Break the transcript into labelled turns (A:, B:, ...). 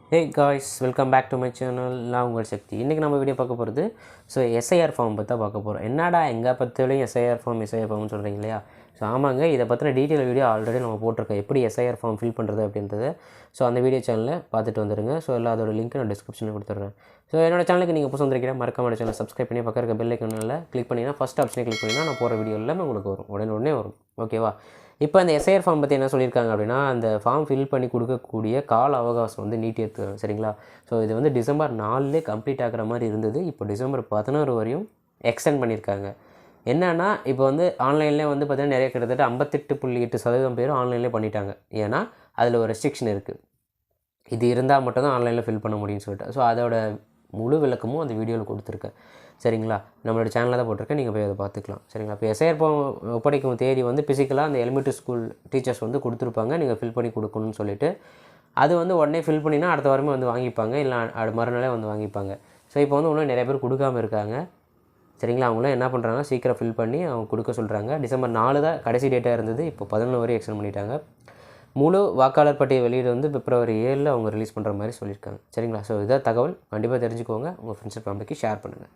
A: Hey guys, welcome back to my channel. நான் உங்கள் சக்தி. இன்றைக்கி நம்ம வீடியோ பார்க்க போகிறது எஸ்ஐஆர் ஃபார்ம் பற்றி தான் பார்க்க போகிறோம். என்னடா எங்கே பற்றிலையும் எஸ்ஐஆர் ஃபார்ம்னு சொல்கிறீங்க இல்லையா? ஆமாங்க, இதை பற்றின டீட்டெயில் வீடியோ ஆல்ரெடி நம்ம போட்டிருக்கோம், எப்படி எஸ்ஐஆர் ஃபார்ம் ஃபில் பண்ணுறது அப்படின்றது. அந்த வீடியோ சேனலில் பார்த்துட்டு வந்துடுங்க. எல்லாம் அதோட லிங்க் நான் டிஸ்கிரிப்ஷனில் கொடுத்துட்றேன். என்னோட சேனலுக்கு நீங்கள் புதுசு வந்திருக்கீங்க, மறக்காம சேனல் சப்ஸ்கிரைப் பண்ணி பக்கம் இருக்க பெல் ஐக்கானில் கிளிக் பண்ணிங்கன்னா ஃபஸ்ட் ஆப்ஷனே கிளிக் பண்ணிங்கன்னா நான் போகிற வீடியோ எல்லாமே உங்களுக்கு வரும், உடனே வரும். ஓகேவா? இப்போ அந்த எஸ்ஐஆர் ஃபார்ம் பற்றி என்ன சொல்லியிருக்காங்க அப்படின்னா, அந்த ஃபார்ம் ஃபில் பண்ணி கொடுக்கக்கூடிய கால அவகாசம் நீட்டி எடுத்துக்காங்க. சரிங்களா? இது டிசம்பர் 4 கம்ப்ளீட் ஆகிற மாதிரி இருந்தது. இப்போ டிசம்பர் 16 வரையும் எக்ஸ்டெண்ட் பண்ணியிருக்காங்க. என்னென்னா, இப்போ ஆன்லைன்லேயே பார்த்தீங்கன்னா நிறைய கிட்டத்தட்ட 58.8% பேர் ஆன்லைன்லேயே பண்ணிட்டாங்க. ஏன்னா அதில் ஒரு ரெஸ்ட்ரிக்ஷன் இருக்குது. இது இருந்தால் மட்டும் தான் ஆன்லைனில் ஃபில் பண்ண முடியும்னு சொல்லிட்டு. அதோட முழு விளக்கமும் அந்த வீடியோவில் கொடுத்துருக்கேன். சரிங்களா? நம்மளோட சேனலில் தான் போட்டிருக்கேன், நீங்கள் போய் அதை பார்த்துக்கலாம். சரிங்களா? இப்போ எஸ்ஐஆர் ஃபார்ம் ஒப்படைக்கும் தேதி ஃபிசிக்கலாக அந்த எலிமெண்ட்ரி ஸ்கூல் டீச்சர்ஸ் கொடுத்துருப்பாங்க, நீங்கள் ஃபில் பண்ணி கொடுக்கணும்னு சொல்லிட்டு. அது உடனே ஃபில் பண்ணினா அடுத்த வாரமே வாங்கிப்பாங்க, இல்லை மறுநாளே வாங்கிப்பாங்க. இப்போ இன்னும் நிறைய பேர் கொடுக்காமல் இருக்காங்க. சரிங்களா? அவங்களாம் என்ன பண்ணுறாங்க, சீக்கிரம் ஃபில் பண்ணி அவங்க கொடுக்க சொல்கிறாங்க. டிசம்பர் 4 தான் கடைசி டேட்டாக இருந்தது. இப்போ 11 வரையும் எக்ஸ்டெண்ட் பண்ணிட்டாங்க. முழு வாக்காளர் பட்டியல் வெளியீடு பிப்ரவரி 7 அவங்க ரிலீஸ் பண்ணுற மாதிரி சொல்லியிருக்காங்க. சரிங்களா? இதான் தகவல். கண்டிப்பாக தெரிஞ்சுக்கோங்க. உங்கள் ஃப்ரெண்ட்ஸ் ஃபேமிலிக்கு ஷேர் பண்ணுங்கள்.